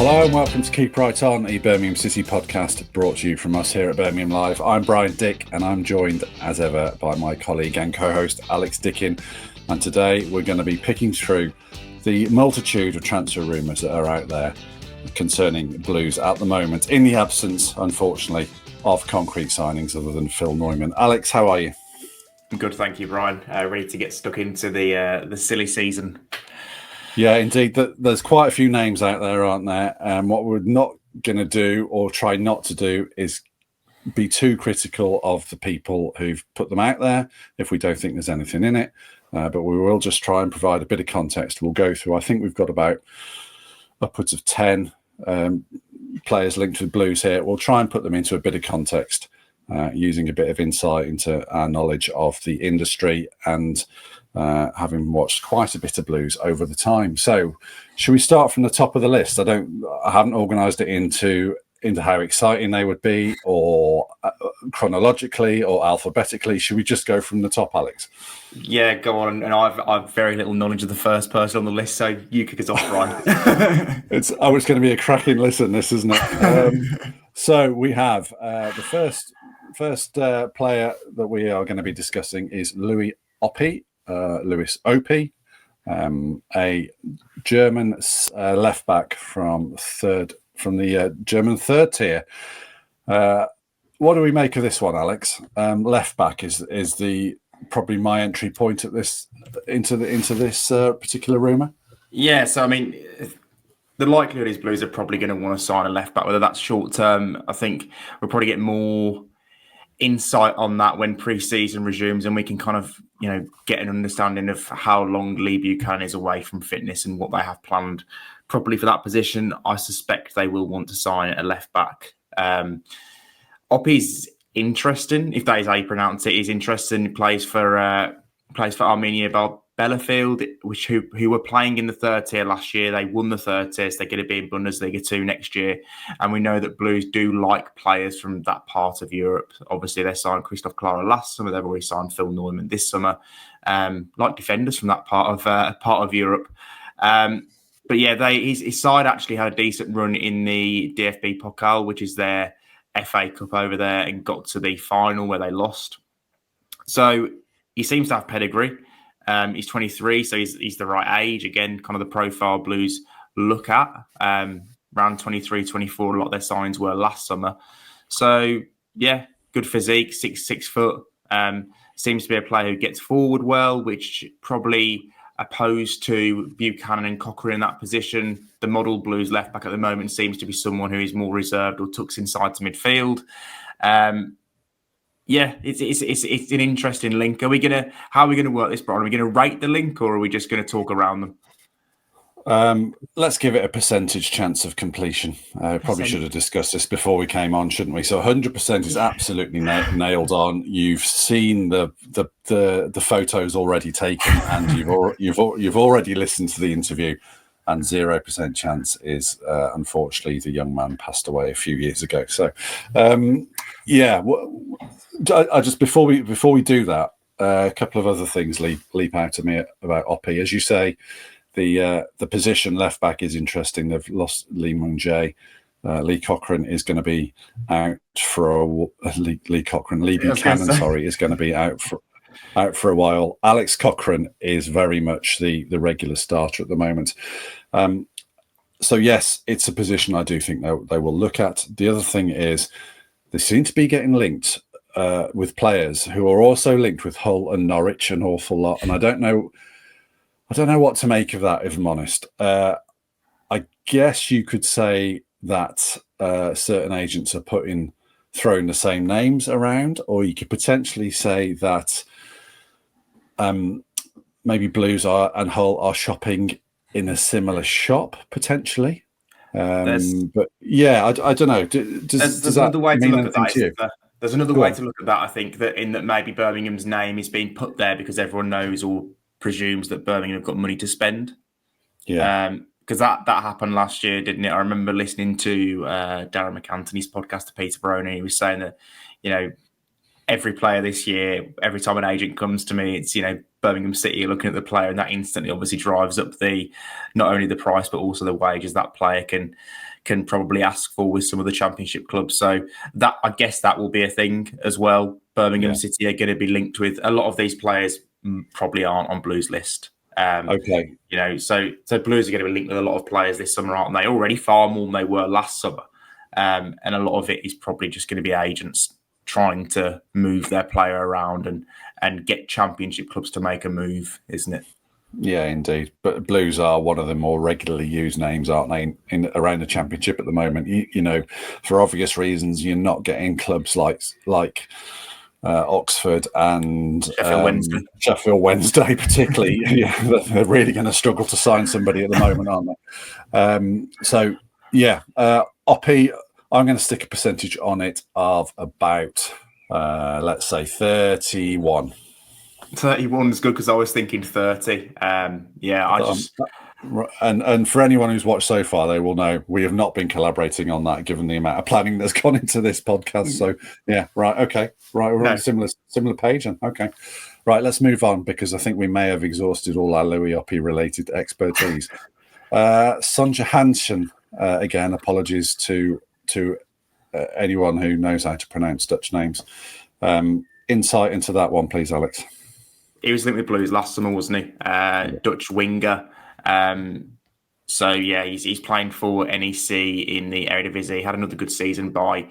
Hello and welcome to Keep Right On, a Birmingham City podcast brought to you from us here at Birmingham Live. I'm Brian Dick and I'm joined as ever by my colleague and co-host Alex Dicken. And today we're going to be picking through the multitude of transfer rumours that are out there concerning Blues at the moment, in the absence, unfortunately, of concrete signings other than Phil Neumann. Alex, how are you? I'm good, thank you, Brian. Ready to get stuck into the silly season. Yeah, indeed. There's quite a few names out there, aren't there? What we're not going to do or try not to do is be too critical of the people who've put them out there if we don't think there's anything in it. But we will just try and provide a bit of context. We'll go through, I think we've got about upwards of 10 players linked with Blues here. We'll try and put them into a bit of context using a bit of insight into our knowledge of the industry and having watched quite a bit of Blues over the time. So should we start from the top of the list? I haven't organised it into how exciting they would be or chronologically or alphabetically. Should we just go from the top, Alex? Yeah, go on. And I've very little knowledge of the first person on the list, so you kick us off, Brian. It's going to be a cracking listen, this, isn't it? So we have the first player that we are going to be discussing is Louis Opie. Lewis Opie, a German left back from the German third tier. What do we make of this one, Alex? Left back is the probably my entry point at this into this particular rumour. Yeah, so I mean, the likelihood is Blues are probably going to want to sign a left back, whether that's short term. I think we'll probably get more insight on that when pre-season resumes and we can kind of get an understanding of how long Lee Buchanan is away from fitness and what they have planned properly for that position. I suspect they will want to sign a left back. Opie's interesting, if that is how you pronounce it. He's interesting. He plays for Arminia Bielefeld, who were playing in the third tier last year. They won the third tier, so they're going to be in Bundesliga 2 next year. And we know that Blues do like players from that part of Europe. Obviously, they signed Christoph Clara last summer. They've already signed Phil Neumann this summer. Like defenders from that part of Europe. But yeah, his side actually had a decent run in the DFB Pokal, which is their FA Cup over there, and got to the final where they lost. So he seems to have pedigree. He's 23, so he's the right age. Again, kind of the profile Blues look at. Around 23, 24, a lot of their signings were last summer. So, yeah, good physique, 6 foot. Seems to be a player who gets forward well, which probably opposed to Buchanan and Cochrane in that position. The model Blues left back at the moment seems to be someone who is more reserved or tucks inside to midfield. Yeah, it's an interesting link. How are we gonna work this, Brian? Are we gonna rate the link or are we just gonna talk around them? Let's give it a percentage chance of completion. Probably should have discussed this before we came on, shouldn't we? So 100% is absolutely nailed on. You've seen the photos already taken, and you've already listened to the interview. And 0% chance is, unfortunately, the young man passed away a few years ago. So, yeah. I just before we do that, a couple of other things leap out to me about Opie. As you say, the position left back is interesting. They've lost Lee Mung-jae. Lee Cochrane is going to be out for Lee Buchanan. Sorry, is going to be out for a while. Alex Cochrane is very much the regular starter at the moment. So yes, it's a position I do think they will look at. The other thing is they seem to be getting linked with players who are also linked with Hull and Norwich an awful lot, and I don't know what to make of that, if I'm honest. I guess you could say that certain agents are throwing the same names around, or you could potentially say that maybe Blues and Hull are shopping in a similar shop potentially. But yeah, I don't know. Does that mean anything to you? There's another way to look at that, I think, that maybe Birmingham's name is being put there because everyone knows or presumes that Birmingham have got money to spend. Yeah. Because that happened last year, didn't it? I remember listening to Darren McAntony's podcast to Peter Baroni. He was saying that, every player this year, every time an agent comes to me, it's, Birmingham City are looking at the player, and that instantly obviously drives up not only the price but also the wages that player can probably ask for with some of the Championship clubs. So that, I guess, that will be a thing as well. Birmingham City are going to be linked with a lot of these players. Probably aren't on Blues list. Okay. So Blues are going to be linked with a lot of players this summer, aren't they? Already far more than they were last summer. And a lot of it is probably just going to be agents trying to move their player around and get Championship clubs to make a move, isn't it? Yeah, indeed. But Blues are one of the more regularly used names, aren't they, in around the Championship at the moment? For obvious reasons, you're not getting clubs like Oxford and Sheffield Wednesday, particularly. They're really going to struggle to sign somebody at the moment, aren't they? Oppie, I'm going to stick a percentage on it of about, let's say, 31. 31 is good because I was thinking 30. And for anyone who's watched so far, they will know we have not been collaborating on that, given the amount of planning that's gone into this podcast. So we're on a similar page. And okay, right, let's move on because I think we may have exhausted all our Louis Oppie related expertise. Sanja Hansen, again, apologies to anyone who knows how to pronounce Dutch names. Insight into that one, please, Alex. He was linked with Blues last summer, wasn't he? Dutch winger. He's playing for NEC in the Eredivisie. He had another good season by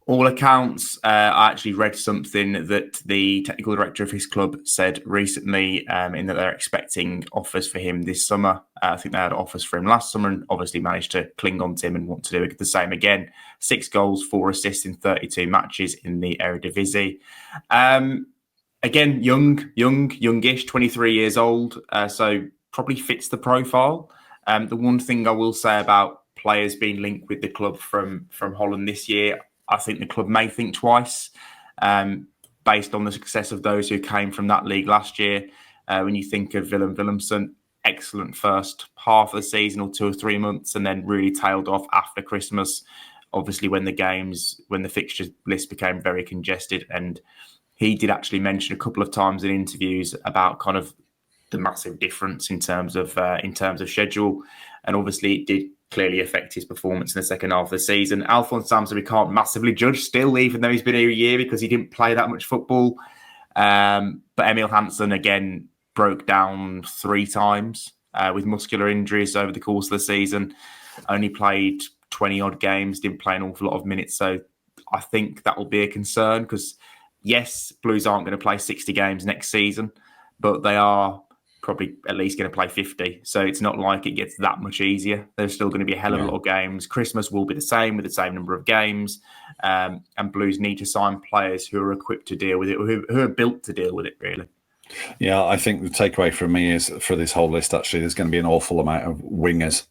all accounts. I actually read something that the technical director of his club said recently in that they're expecting offers for him this summer. I think they had offers for him last summer and obviously managed to cling on to him and want to do the same again. 6 goals, 4 assists in 32 matches in the Eredivisie. Again, youngish, 23 years old, so probably fits the profile. The one thing I will say about players being linked with the club from Holland this year, I think the club may think twice based on the success of those who came from that league last year. When you think of Willem Willemsen, excellent first half of the season or 2 or 3 months, and then really tailed off after Christmas, obviously when the fixture list became very congested. And he did actually mention a couple of times in interviews about kind of the massive difference in terms of schedule, and obviously it did clearly affect his performance in the second half of the season. Alphonse Samson we can't massively judge still, even though he's been here a year, because he didn't play that much football. But Emil Hansen again broke down 3 times with muscular injuries over the course of the season. Only played 20 odd games, didn't play an awful lot of minutes. So I think that will be a concern because, yes, Blues aren't going to play 60 games next season, but they are probably at least going to play 50. So it's not like it gets that much easier. There's still going to be a hell of a lot of games. Christmas will be the same with the same number of games. And Blues need to sign players who are equipped to deal with it, who are built to deal with it, really. Yeah, I think the takeaway from me is for this whole list, actually, there's going to be an awful amount of wingers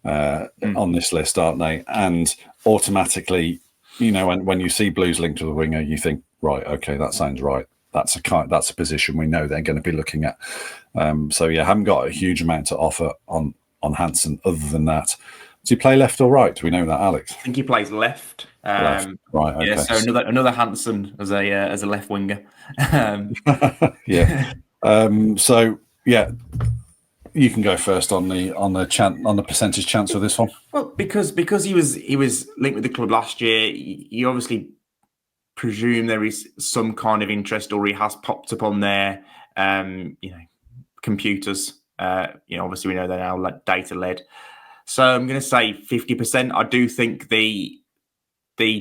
on this list, aren't they? And automatically, when you see Blues linked to the winger, you think, right, okay, that sounds right. That's a position we know they're going to be looking at. Haven't got a huge amount to offer on Hansen other than that. Does he play left or right? Do we know that, Alex? I think he plays left. Left. Right. Okay. Yeah. So another Hansen as a left winger. Yeah. You can go first on the percentage chance of this one. Well, because he was linked with the club last year, you obviously presume there is some kind of interest, or he has popped up on their computers. Obviously we know they're now data led. So I'm going to say 50%. I do think the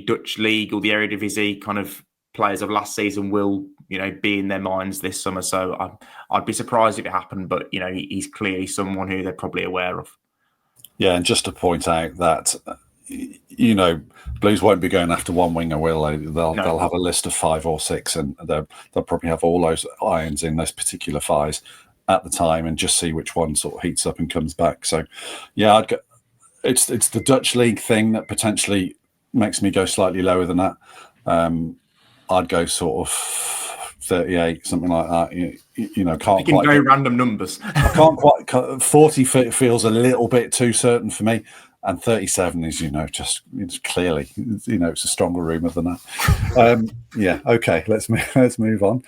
Dutch league or the Eredivisie kind of players of last season will be in their minds this summer. So I'd be surprised if it happened, but he's clearly someone who they're probably aware of. Yeah, and just to point out that Blues won't be going after one winger, will they? They'll have a list of 5 or 6, and they'll probably have all those irons in those particular fires at the time, and just see which one sort of heats up and comes back. So, yeah, it's the Dutch league thing that potentially makes me go slightly lower than that. I'd go sort of 38, something like that. Can't quite go random numbers. I can't quite. 40 feels a little bit too certain for me. And 37 is, it's clearly, it's a stronger rumour than that. Okay, let's move on.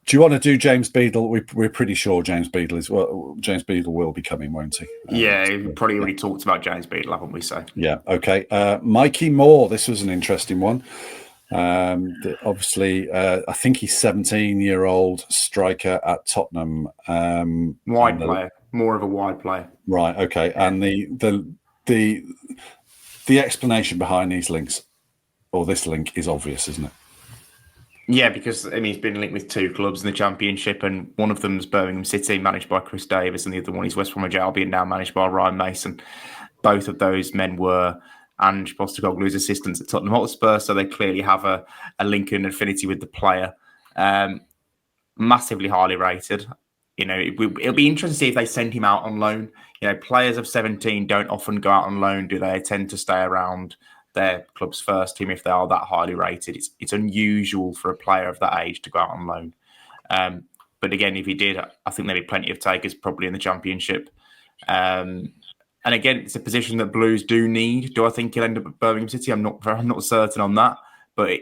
Do you want to do James Beadle? We're pretty sure James Beadle will be coming, won't he? We've probably already talked about James Beadle, haven't we? So yeah, okay. Mikey Moore. This was an interesting one. Obviously, I think he's 17-year-old striker at Tottenham. Wide player, more of a wide player. Right. Okay. Yeah. And the explanation behind these links, or this link, is obvious, isn't it? Yeah, because he's been linked with 2 clubs in the Championship, and one of them's Birmingham City, managed by Chris Davis, and the other one is West Bromwich Albion, now managed by Ryan Mason. Both of those men were Ange Postecoglou's assistants at Tottenham Hotspur, so they clearly have a link and affinity with the player. Massively highly rated. It'll be interesting to see if they send him out on loan. Players of 17 don't often go out on loan, do they? They tend to stay around their club's first team if they are that highly rated. It's unusual for a player of that age to go out on loan. But again, if he did, I think there'd be plenty of takers probably in the Championship. And again, it's a position that Blues do need. Do I think he'll end up at Birmingham City? I'm not certain on that, but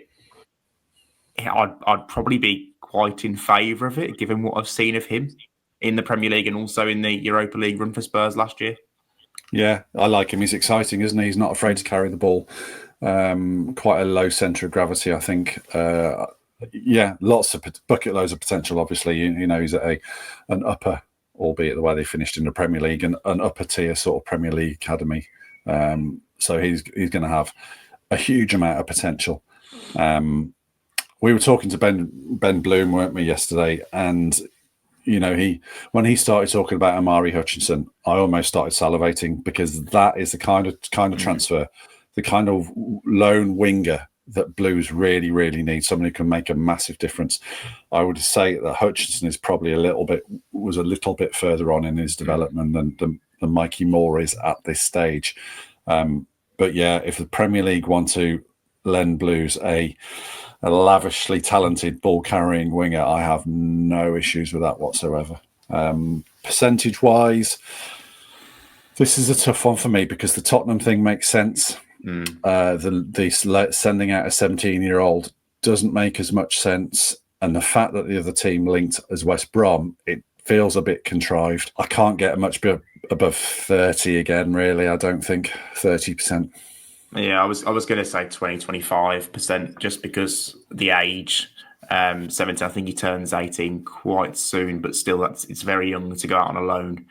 I'd probably be quite in favour of it, given what I've seen of him in the Premier League and also in the Europa League run for Spurs last year. Yeah, I like him. He's exciting, isn't he? He's not afraid to carry the ball. Quite a low centre of gravity, I think. Lots of bucket loads of potential. Obviously, he's at an upper, albeit the way they finished in the Premier League, and an upper tier sort of Premier League academy. So he's going to have a huge amount of potential. We were talking to Ben Bloom, weren't we, yesterday, and when he started talking about Amari Hutchinson, I almost started salivating, because that is the kind of transfer, the kind of lone winger that Blues really, really need. Someone who can make a massive difference. I would say that Hutchinson is probably was a little bit further on in his development than Mikey Moore is at this stage. But yeah, if the Premier League want to lend Blues a lavishly talented ball-carrying winger, I have no issues with that whatsoever. Percentage-wise, this is a tough one for me, because the Tottenham thing makes sense. The sending out a 17-year-old doesn't make as much sense, and the fact that the other team linked as West Brom, it feels a bit contrived. I can't get much above 30 again, really. I don't think 30%. Yeah, I was going to say 20-25%, just because the age. 17, I think he turns 18 quite soon, but still, it's very young to go out on a loan.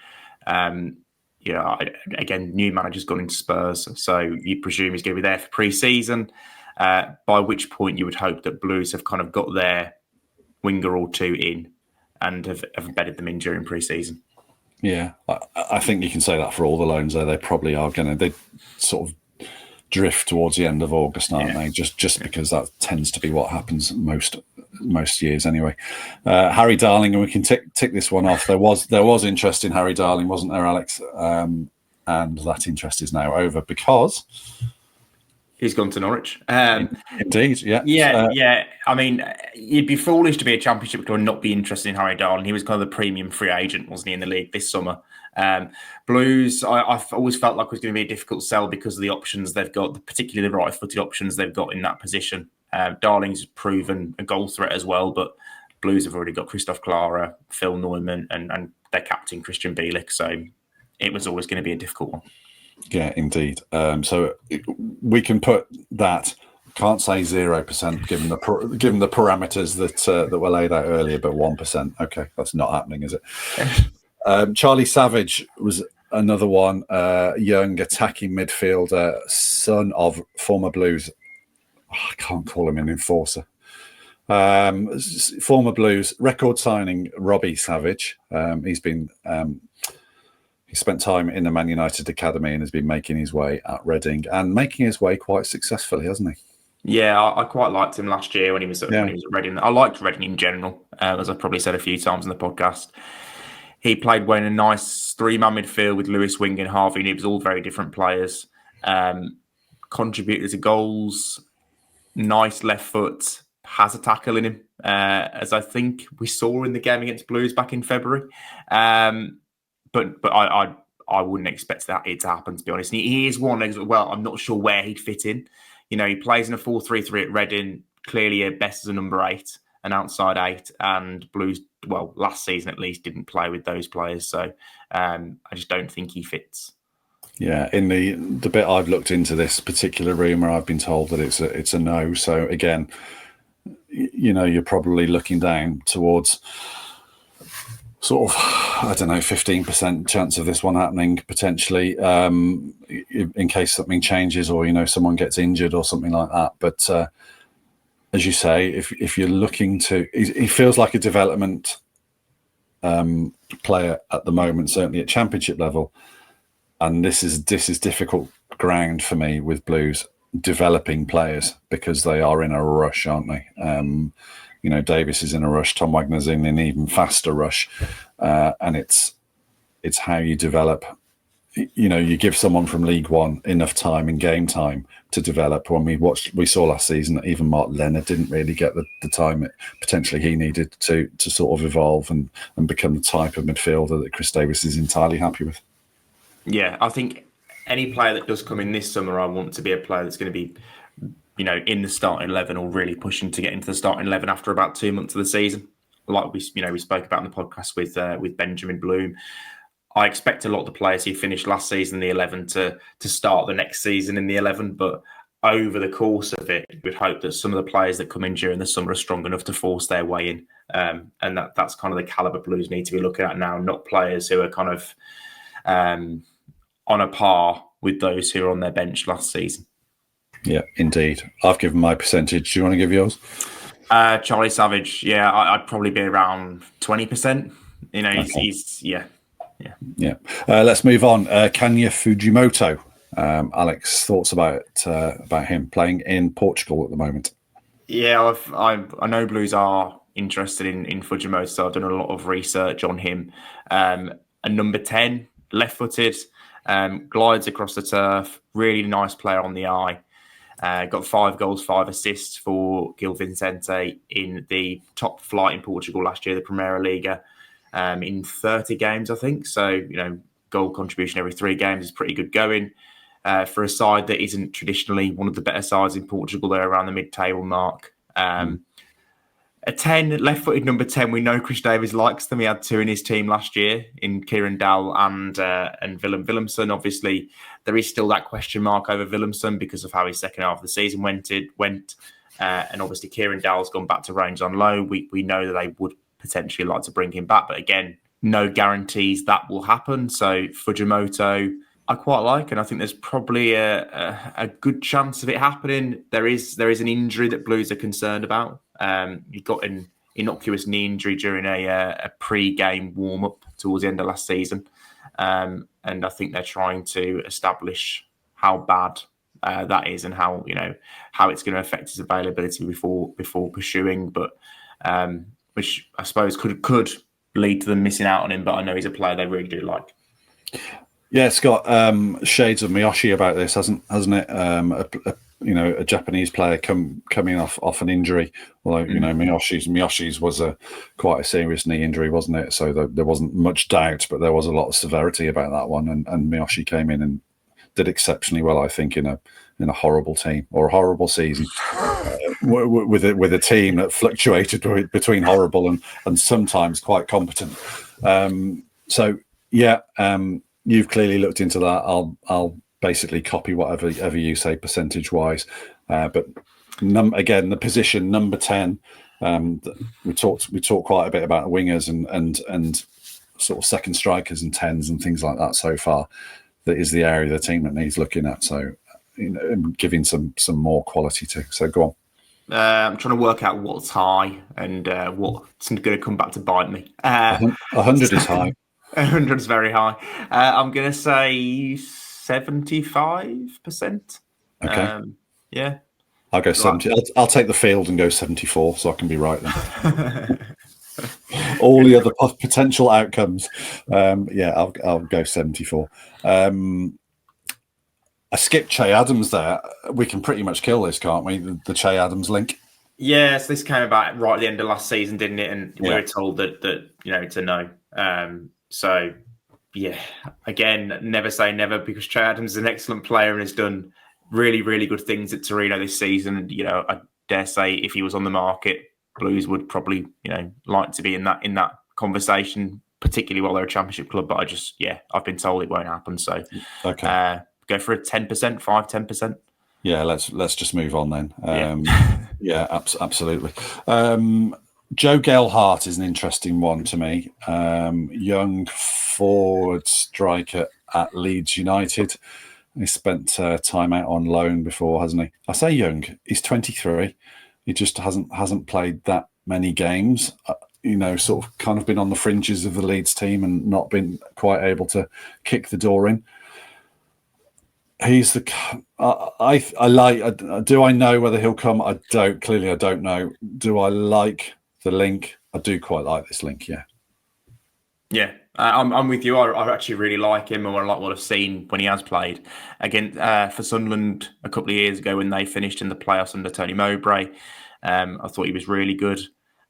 Again, new manager's gone into Spurs, so you presume he's going to be there for pre-season, by which point you would hope that Blues have kind of got their winger or two in and have embedded them in during pre-season. Yeah, I think you can say that for all the loans there. They probably are going to, they sort of drift towards the end of August, aren't they? Just because that tends to be what happens most years anyway. Harry Darling, and we can tick this one off. There was interest in Harry Darling, wasn't there, Alex? And that interest is now over because he's gone to Norwich. Indeed, yeah. Yeah. I mean, you'd be foolish to be a Championship club and not be interested in Harry Darling. He was kind of the premium free agent, wasn't he, in the league this summer? Blues, I've always felt like it was going to be a difficult sell because of the options they've got, particularly the right-footed options they've got in that position. Darling's proven a goal threat as well, but Blues have already got Christoph Clara, Phil Neumann, and their captain, Christian Bielik, so it was always going to be a difficult one. Yeah, indeed. So we can put that. Can't say 0% given the parameters that were laid out earlier, but 1%. Okay, that's not happening, is it? Charlie Savage was another one. Young attacking midfielder, son of former Blues. I can't call him an enforcer. Former Blues record signing Robbie Savage. He spent time in the Man United academy and has been making his way at Reading and making his way quite successfully, hasn't he? Yeah, I quite liked him last year when he was at Reading. I liked Reading in general, as I've probably said a few times in the podcast. He played well in a nice three-man midfield with Lewis Wing and Harvey, and it was all very different players. Contributed to goals, nice left foot, has a tackle in him, as I think we saw in the game against Blues back in February. But I wouldn't expect it to happen, to be honest. And he is one as well. I'm not sure where he'd fit in. He plays in a 4-3-3 at Reading, clearly best as a number 8. an outside 8, and Blues, well, last season at least, didn't play with those players. So I just don't think he fits. Yeah, in the bit I've looked into this particular rumour, I've been told that it's a no. So again, you're probably looking down towards sort of, I don't know, 15% chance of this one happening potentially, in case something changes or someone gets injured or something like that. But as you say, if you're looking to, he feels like a development player at the moment, certainly at championship level. And this is difficult ground for me with Blues developing players, because they are in a rush, aren't they? Davis is in a rush, Tom Wagner's in an even faster rush, and it's how you develop. You give someone from League One enough time in game time to develop. When we saw last season that even Mark Leonard didn't really get the time potentially he needed to sort of evolve and become the type of midfielder that Chris Davis is entirely happy with. Yeah, I think any player that does come in this summer, I want to be a player that's going to be, in the starting 11 or really pushing to get into the starting 11 after about 2 months of the season. Like we spoke about in the podcast with Benjamin Bloom. I expect a lot of the players who finished last season in the 11 to start the next season in the 11, but over the course of it, we'd hope that some of the players that come in during the summer are strong enough to force their way in. And that's kind of the calibre Blues need to be looking at now, not players who are kind of on a par with those who were on their bench last season. Yeah, indeed. I've given my percentage. Do you want to give yours? Charlie Savage, yeah, I'd probably be around 20%. He's yeah. Let's move on. Kanya Fujimoto. Alex, thoughts about him playing in Portugal at the moment? Yeah, I know Blues are interested in Fujimoto, so I've done a lot of research on him. A number 10, left-footed, glides across the turf, really nice player on the eye. Got 5 goals, 5 assists for Gil Vicente in the top flight in Portugal last year, the Primeira Liga, in 30 games, I think. So, goal contribution every 3 games is pretty good going. For a side that isn't traditionally one of the better sides in Portugal, they're around the mid-table mark. A 10, left-footed number 10, we know Chris Davis likes them. He had 2 in his team last year in Kieran Dowell and Willem Willemsen. Obviously, there is still that question mark over Willemsen because of how his second half of the season went. And obviously, Kieran Dowell's gone back to Rangers on loan. We know that they would potentially like to bring him back. But again, no guarantees that will happen. So Fujimoto, I quite like, and I think there's probably a good chance of it happening. There is an injury that Blues are concerned about. He got an innocuous knee injury during a pre-game warm-up towards the end of last season. And I think they're trying to establish how bad that is and how it's going to affect his availability before pursuing. But which I suppose could lead to them missing out on him. But I know he's a player they really do like. Yeah, it's got shades of Miyoshi about this, hasn't it? A Japanese player coming off an injury. Although Miyoshi's was quite a serious knee injury, wasn't it? So there wasn't much doubt, but there was a lot of severity about that one. And Miyoshi came in and did exceptionally well, I think, in a horrible team or a horrible season with a team that fluctuated between horrible and sometimes quite competent. You've clearly looked into that. I'll basically copy whatever you say percentage wise. But again, the position number 10. We talked quite a bit about wingers and sort of second strikers and 10s and things like that so far. That is the area of the team that needs looking at. So giving some more quality to. So go on. I'm trying to work out what's high and what's going to come back to bite me. 100 is high. 100 is very high. I'm going to say 75%. Okay. Yeah. I'll go 70. I'll take the field and go 74, so I can be right then. All the other potential outcomes. I'll go 74. I skipped Che Adams there. We can pretty much kill this, can't we? The Che Adams link. Yes, this came about right at the end of last season, didn't it? And we were told that it's a no. So, yeah, again, never say never, because Che Adams is an excellent player and has done really, really good things at Torino this season. And, I dare say if he was on the market Blues would probably, like to be in that conversation, particularly while they're a championship club. But I've been told it won't happen. So go for a 10%, 5-10%. Yeah, let's just move on then. Absolutely. Joe Gelhart is an interesting one to me. Young forward striker at Leeds United. He spent time out on loan before, hasn't he? I say young. He's 23. He just hasn't played that many games. Sort of kind of been on the fringes of the Leeds team and not been quite able to kick the door in. He's the. I like. Do I know whether he'll come? I don't. Clearly, I don't know. Do I like the link? I do quite like this link. Yeah. Yeah, I'm with you. I actually really like him, and I like what I've seen when he has played. Again, for Sunderland a couple of years ago when they finished in the playoffs under Tony Mowbray, I thought he was really good.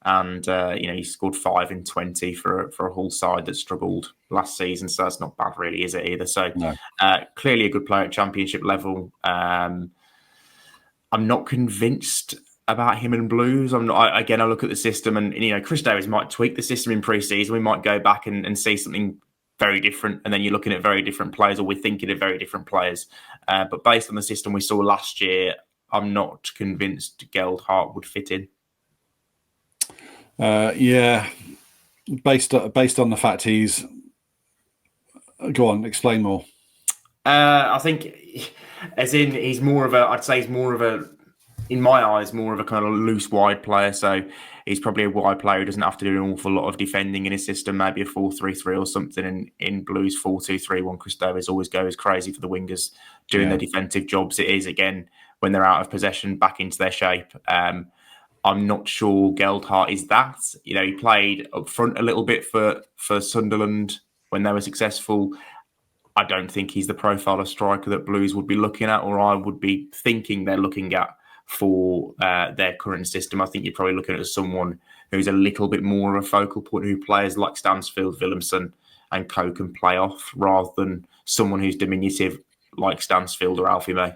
And, he scored 5 in 20 for a Hull side that struggled last season. So that's not bad, really, is it either? So no. Clearly a good player at championship level. I'm not convinced about him and Blues. I look at the system and Chris Davies might tweak the system in pre-season. We might go back and see something very different. And then you're looking at very different players, or we're thinking of very different players. But based on the system we saw last year, I'm not convinced Gelhart would fit in. Based on the fact he's. Go on, explain more. I think, as in, he's more of a, in my eyes, more of a kind of loose wide player. So he's probably a wide player who doesn't have to do an awful lot of defending in his system. Maybe a 4-3-3 or something. In Blues 4-2-3-1, Chris Davies always goes crazy for the wingers doing their defensive jobs. It is, again, when they're out of possession, back into their shape. I'm not sure Gelhart is that. He played up front a little bit for Sunderland when they were successful. I don't think he's the profile of striker that Blues would be looking at, or I would be thinking they're looking at for their current system. I think you're probably looking at someone who's a little bit more of a focal point, who players like Stansfield, Willemsen and co can play off, rather than someone who's diminutive like Stansfield or Alfie May.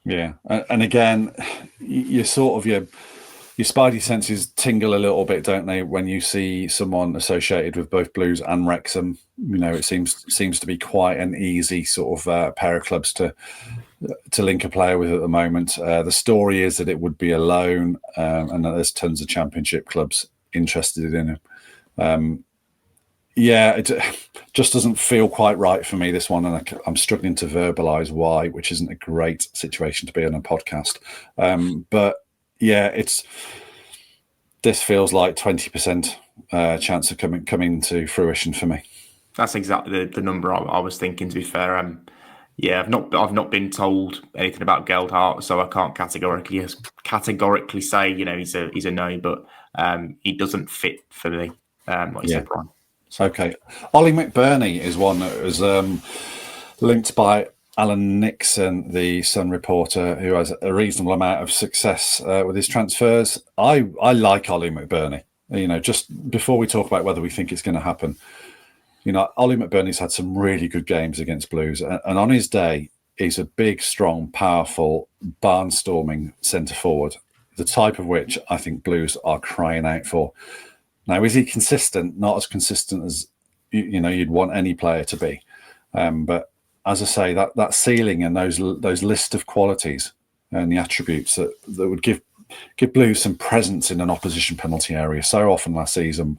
Yeah. And again, you sort of your spidey senses tingle a little bit, don't they, when you see someone associated with both Blues and Wrexham? It seems to be quite an easy sort of pair of clubs to link a player with at the moment. The story is that it would be a loan, and that there's tons of championship clubs interested in him. It just doesn't feel quite right for me, this one, and I'm struggling to verbalise why, which isn't a great situation to be on a podcast. But yeah, this feels like 20% chance of coming to fruition for me. That's exactly the number I was thinking, to be fair. I've not been told anything about Gelhart, so I can't categorically say he's a no, but he doesn't fit for me. Like you said, Brian. Okay, Ollie McBurnie is one that was linked by Alan Nixon, the Sun reporter, who has a reasonable amount of success with his transfers. I like Ollie McBurnie. Just before we talk about whether we think it's going to happen, Ollie McBurnie's had some really good games against Blues, and on his day, he's a big, strong, powerful, barnstorming centre forward, the type of which I think Blues are crying out for. Now, is he consistent? Not as consistent as you'd want any player to be, but as I say, that ceiling and those list of qualities and the attributes that would give Blues some presence in an opposition penalty area. So often last season,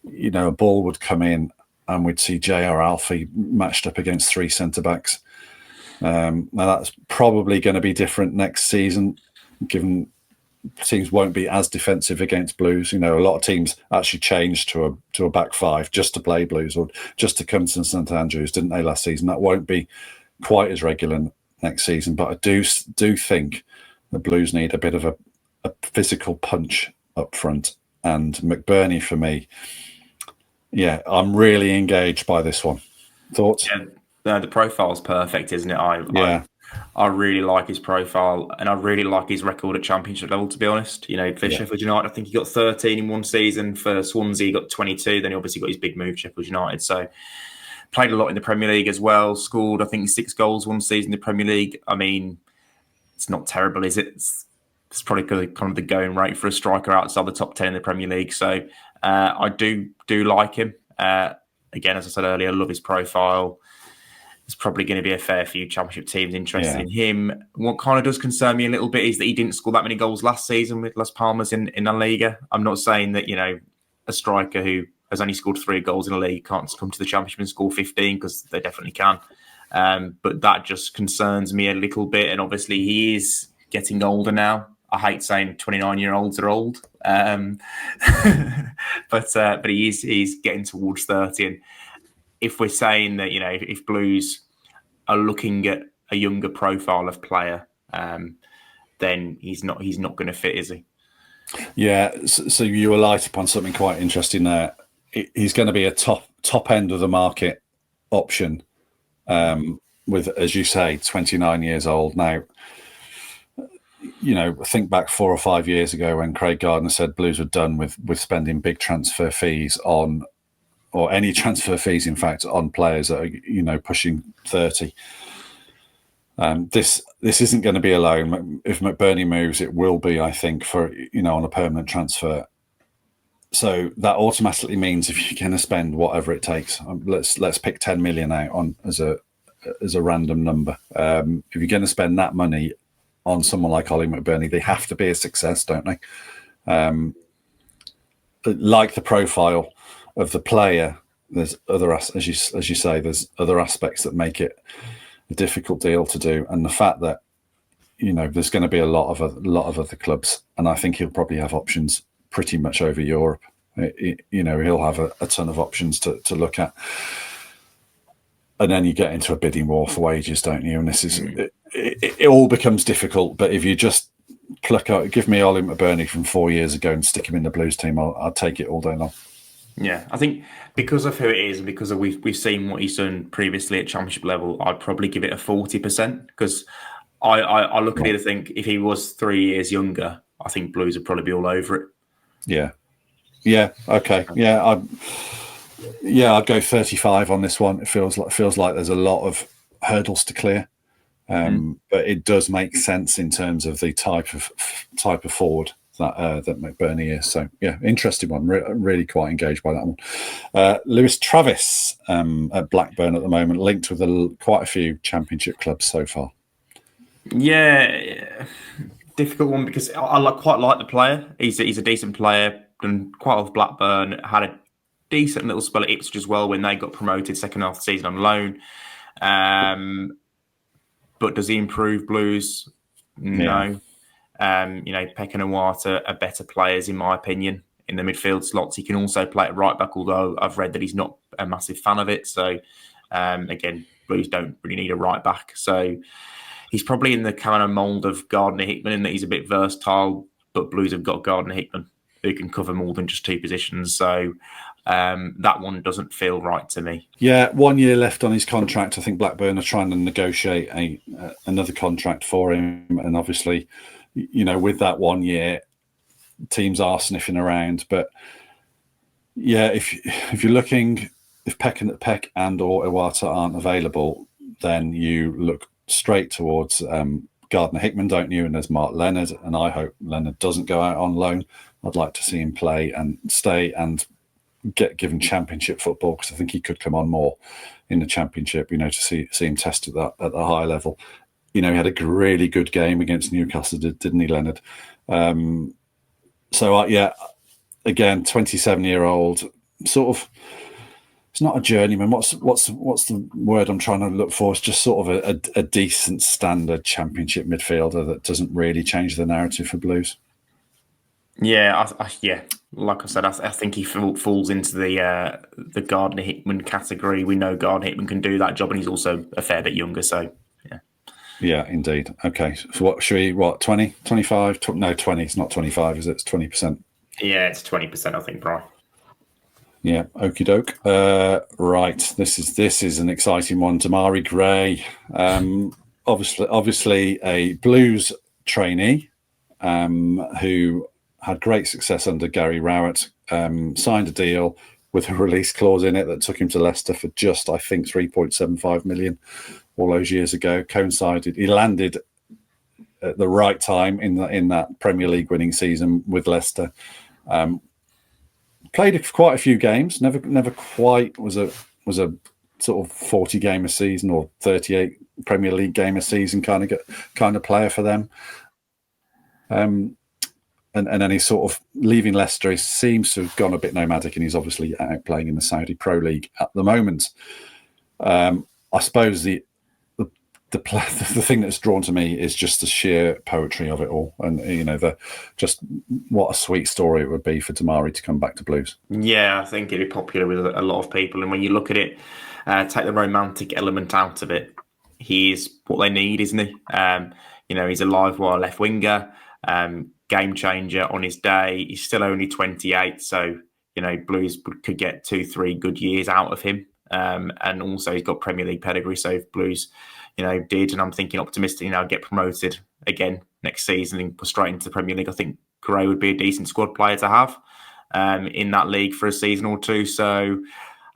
a ball would come in and we'd see J.R. Alfie matched up against 3 centre-backs. Now, that's probably going to be different next season, given teams won't be as defensive against Blues. A lot of teams actually changed to a back 5 just to play Blues, or just to come to St Andrews, didn't they, last season? That won't be quite as regular next season, but I do think the Blues need a bit of a physical punch up front. And McBurnie, for me, I'm really engaged by this one. Thoughts? Yeah, the profile's perfect, isn't it? I really like his profile, and I really like his record at championship level, to be honest. For Sheffield United, I think he got 13 in one season. For Swansea, he got 22. Then he obviously got his big move, Sheffield United. So played a lot in the Premier League as well. Scored, I think, 6 goals one season in the Premier League. I mean, it's not terrible, is it? It's It's probably kind of the going rate for a striker outside the top 10 in the Premier League. So I do like him. Again, as I said earlier, I love his profile. There's probably going to be a fair few Championship teams interested in him. What kind of does concern me a little bit is that he didn't score that many goals last season with Las Palmas in La Liga. I'm not saying that, a striker who has only scored 3 goals in a league can't come to the Championship and score 15, because they definitely can. But that just concerns me a little bit. And obviously he is getting older now. I hate saying 29-year-olds are old. But he's getting towards 30. And if we're saying that, if Blues are looking at a younger profile of player, then he's not going to fit, is he? Yeah. So you alight upon something quite interesting there. He's going to be a top end of the market option, with, as you say, 29 years old now. Think back 4 or 5 years ago when Craig Gardner said Blues were done with spending big transfer fees on, or any transfer fees, in fact, on players that are, pushing 30. This isn't going to be alone. If McBurnie moves, it will be, I think, for, on a permanent transfer. So that automatically means if you're going to spend whatever it takes, let's pick 10 million out on as a random number. If you're going to spend that money on someone like Ollie McBurnie, they have to be a success, don't they? But like the profile of the player, there's other, as you say, there's other aspects that make it a difficult deal to do, and the fact that there's going to be a lot of other clubs, and I think he'll probably have options pretty much over Europe. He'll have a ton of options to look at, and then you get into a bidding war for wages, don't you? And this is it all becomes difficult. But if you just pluck out, give me Ollie McBurnie from 4 years ago and stick him in the Blues team, I'll take it all day long. Yeah, I think because of who it is and because of we've seen what he's done previously at Championship level, I'd probably give it a 40%, because I look at it and think if he was 3 years younger, I think Blues would probably be all over it. Yeah. Okay. Yeah. I'd go 35 on this one. It feels like there's a lot of hurdles to clear, but it does make sense in terms of the type of forward that McBurnie is. So yeah, interesting one. Really quite engaged by that one. Lewis Travis at Blackburn at the moment, linked with quite a few Championship clubs so far. Yeah, difficult one, because I quite like the player. He's a decent player, and quite off Blackburn, had a decent little spell at Ipswich as well when they got promoted second half of the season on loan. But does he improve Blues? No. Peck and Awata are better players, in my opinion, in the midfield slots. He can also play at right back, although I've read that he's not a massive fan of it. So, again, Blues don't really need a right back. So he's probably in the kind of mould of Gardner Hickman in that he's a bit versatile, but Blues have got Gardner Hickman who can cover more than just 2 positions. So that one doesn't feel right to me. Yeah, 1 year left on his contract. I think Blackburn are trying to negotiate another contract for him. And obviously, with that 1 year, teams are sniffing around. But yeah, if you're looking, if Peck and or Iwata aren't available, then you look straight towards Gardner Hickman, don't you? And there's Mark Leonard, and I hope Leonard doesn't go out on loan. I'd like to see him play and stay and get given Championship football, because I think he could come on more in the Championship, to see him tested at the high level. He had a really good game against Newcastle, didn't he, Leonard? Again, 27-year-old, sort of. It's not a journeyman. What's the word I'm trying to look for? It's just sort of a decent standard Championship midfielder that doesn't really change the narrative for Blues. Yeah, like I said, I think he falls into the Gardner Hickman category. We know Gardner Hickman can do that job, and he's also a fair bit younger. So, yeah. Yeah, indeed. Okay, so what should we? 20, 25? No, 20. It's not 25, is it? It's 20%. Yeah, it's 20%, I think, Brian. Yeah, okie doke. Right, this is an exciting one. Demarai Gray, obviously a Blues trainee who had great success under Gary Rowett. Signed a deal with a release clause in it that took him to Leicester for just, I think, 3.75 million all those years ago. He landed at the right time in that Premier League winning season with Leicester. Played quite a few games. Never quite was a sort of 40 game a season or 38 Premier League game a season kind of player for them. And then he's sort of leaving Leicester. He seems to have gone a bit nomadic, and he's obviously out playing in the Saudi Pro League at the moment. I suppose the thing that's drawn to me is just the sheer poetry of it all, and just what a sweet story it would be for Demarai to come back to Blues. Yeah, I think it'd be popular with a lot of people, and when you look at it, take the romantic element out of it, he's what they need, isn't he? He's a live wire left winger, game changer on his day. He's still only 28, so Blues could get 2-3 good years out of him, and also he's got Premier League pedigree. So if Blues did, and I'm thinking optimistic, get promoted again next season and go straight into the Premier League, I think Gray would be a decent squad player to have in that league for a season or two. So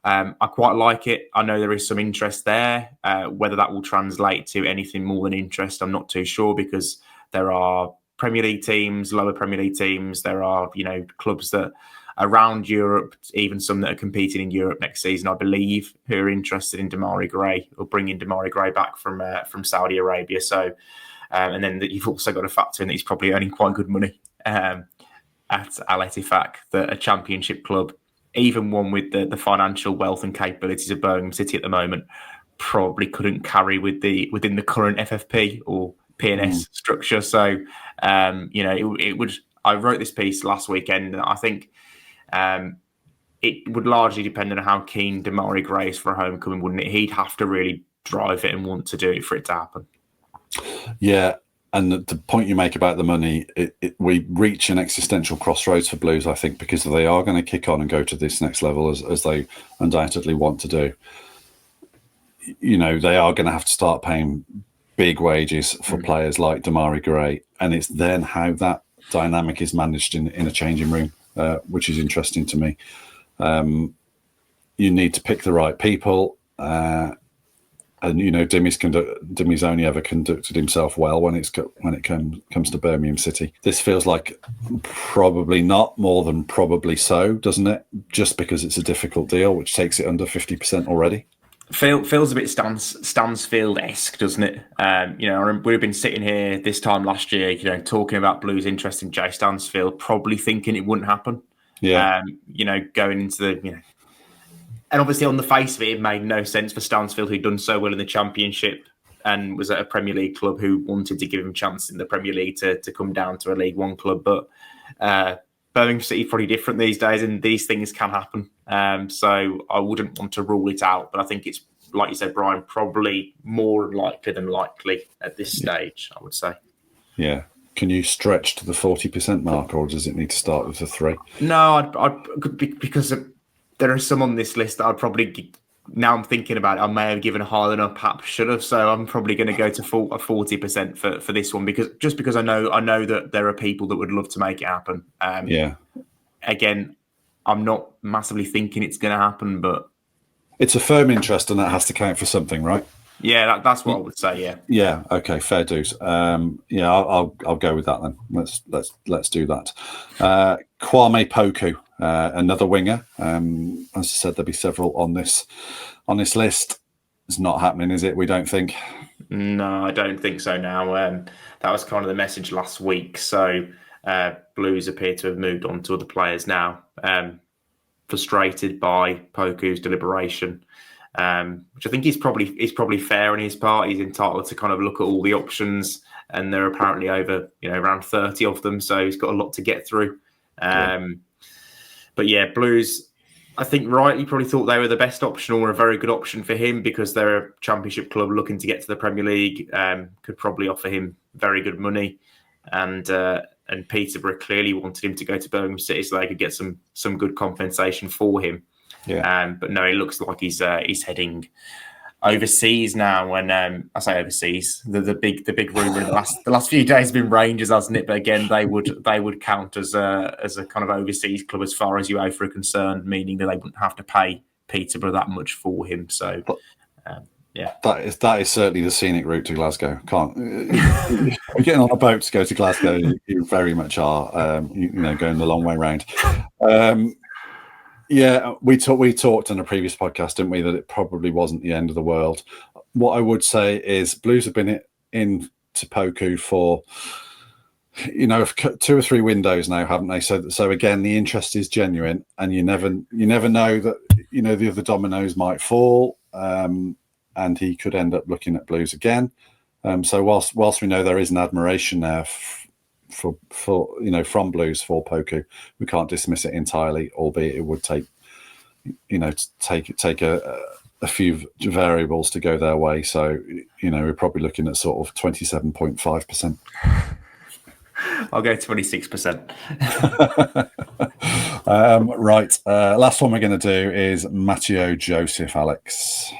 I quite like it. I know there is some interest there. Whether that will translate to anything more than interest, I'm not too sure, because there are Premier League teams, lower Premier League teams. There are, clubs that around Europe, even some that are competing in Europe next season, I believe, who are interested in Demarai Gray or bringing Demarai Gray back from Saudi Arabia. So, and then you've also got to factor in that he's probably earning quite good money at Al Ettifaq, a Championship club, even one with the financial wealth and capabilities of Birmingham City at the moment, probably couldn't carry within the current FFP or P&S structure. So, it would. I wrote this piece last weekend, and I think it would largely depend on how keen Demarai Gray is for a homecoming, wouldn't it? He'd have to really drive it and want to do it for it to happen. Yeah, and the point you make about the money, we reach an existential crossroads for Blues, I think, because they are going to kick on and go to this next level as they undoubtedly want to do. They are going to have to start paying big wages for players like Demarai Gray, and it's then how that dynamic is managed in a changing room, which is interesting to me. You need to pick the right people, and Dimmy's only ever conducted himself well when it comes to Birmingham City. This feels like probably not, more than probably so, doesn't it? Just because it's a difficult deal, which takes it under 50% already. Feels a bit Stansfield-esque, doesn't it? We'd have been sitting here this time last year, talking about Blues' interest in Jay Stansfield, probably thinking it wouldn't happen. Yeah. Going into the, and obviously on the face of it made no sense for Stansfield, who'd done so well in the Championship and was at a Premier League club who wanted to give him a chance in the Premier League to come down to a League One club. But Birmingham City is probably different these days, and these things can happen. So I wouldn't want to rule it out, but I think it's, like you said, Brian, probably more likely than likely at this stage, I would say. Yeah. Can you stretch to the 40% mark, or does it need to start with the 3? No, because there are some on this list that I'd probably, now I'm thinking about it, I may have given higher than I perhaps should have. So I'm probably going to go to 40% for this one, because I know that there are people that would love to make it happen. Again, I'm not massively thinking it's going to happen, but it's a firm interest, and that has to count for something, right? Yeah, that's what I would say. Yeah. Yeah. Okay. Fair dues. I'll go with that then. Let's do that. Kwame Poku, another winger. As I said, there'll be several on this list. It's not happening, is it? We don't think. No, I don't think so. Now, that was kind of the message last week. So Blues appear to have moved on to other players now. Frustrated by Poku's deliberation. Which I think is probably fair on his part. He's entitled to kind of look at all the options, and there are apparently over around 30 of them, so he's got a lot to get through. But yeah, Blues, I think rightly probably thought they were the best option, or a very good option for him, because they're a Championship club looking to get to the Premier League. Could probably offer him very good money, and Peterborough clearly wanted him to go to Birmingham City so they could get some good compensation for him. Yeah. But no, it looks like he's heading overseas now. And I say overseas, the big rumour in the last few days has been Rangers, hasn't it? But again, they would count as a kind of overseas club as far as UEFA are concerned, meaning that they wouldn't have to pay Peterborough that much for him. So Yeah, that is certainly the scenic route to Glasgow. We're getting on a boat to go to Glasgow. You very much are, going the long way round. Yeah, we talked on a previous podcast, didn't we, that it probably wasn't the end of the world. What I would say is Blues have been in to Poku for 2 or 3 windows now, haven't they? So again, the interest is genuine, and you never know that the other dominoes might fall, and he could end up looking at Blues again. So whilst we know there is an admiration there for from Blues for Poku, we can't dismiss it entirely, albeit it would take a few variables to go their way. So we're probably looking at sort of 27.5%. I'll go 26%. Right. Last one we're going to do is Matteo Joseph, Alex.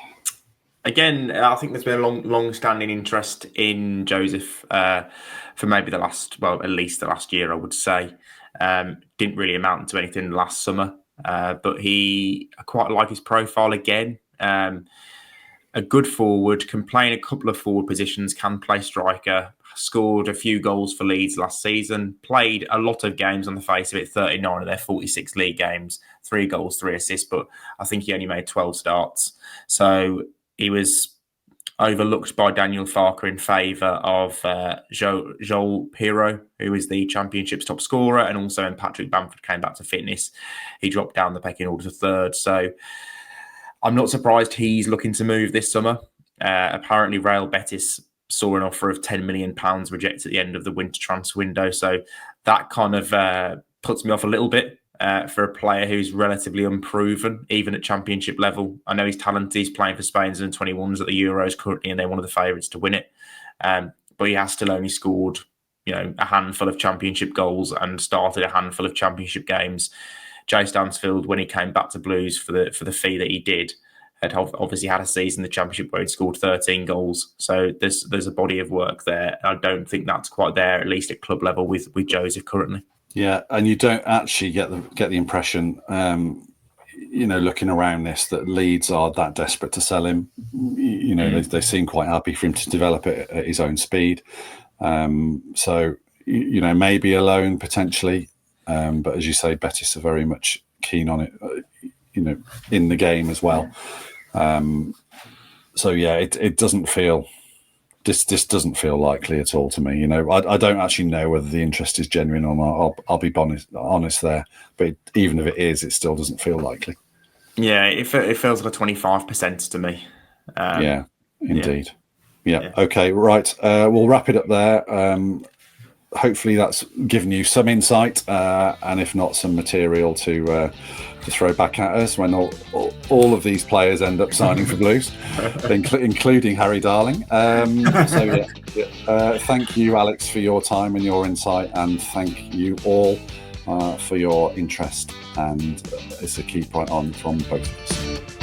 Again, I think there's been a long-standing interest in Joseph for maybe at least the last year, I would say. Didn't really amount to anything last summer, but I quite like his profile again. A good forward, can play in a couple of forward positions, can play striker, scored a few goals for Leeds last season, played a lot of games on the face of it, 39 of their 46 league games, 3 goals, 3 assists, but I think he only made 12 starts. So he was overlooked by Daniel Farker in favour of Joel Pirro, who is the Championship's top scorer, and also when Patrick Bamford came back to fitness, he dropped down the pecking order to 3rd. So I'm not surprised he's looking to move this summer. Apparently, Real Betis saw an offer of £10 million rejected at the end of the winter transfer window. So that kind of puts me off a little bit for a player who's relatively unproven, even at Championship level. I know he's talented. He's playing for Spain's under-21s at the Euros currently, and they're one of the favourites to win it. But he has still only scored, a handful of Championship goals and started a handful of Championship games. Jay Stanfield, when he came back to Blues for the fee that he did, had obviously had a season in the Championship where he'd scored 13 goals. So there's a body of work there. I don't think that's quite there, at least at club level, with Joseph currently. Yeah, and you don't actually get the impression, looking around this, that Leeds are that desperate to sell him. They seem quite happy for him to develop it at his own speed. So maybe a loan potentially, but as you say, Betis are very much keen on it. In the game as well. So yeah, it doesn't feel. This doesn't feel likely at all to me. I don't actually know whether the interest is genuine or not. I'll be honest there. But even if it is, it still doesn't feel likely. Yeah, it feels like a 25% to me. Yeah, indeed. Yeah. Okay, right. We'll wrap it up there. Hopefully that's given you some insight, and if not, some material to throw back at us when all of these players end up signing for Blues, including Harry Darling. Thank you, Alex, for your time and your insight, and thank you all for your interest. And it's a key point on from both of us.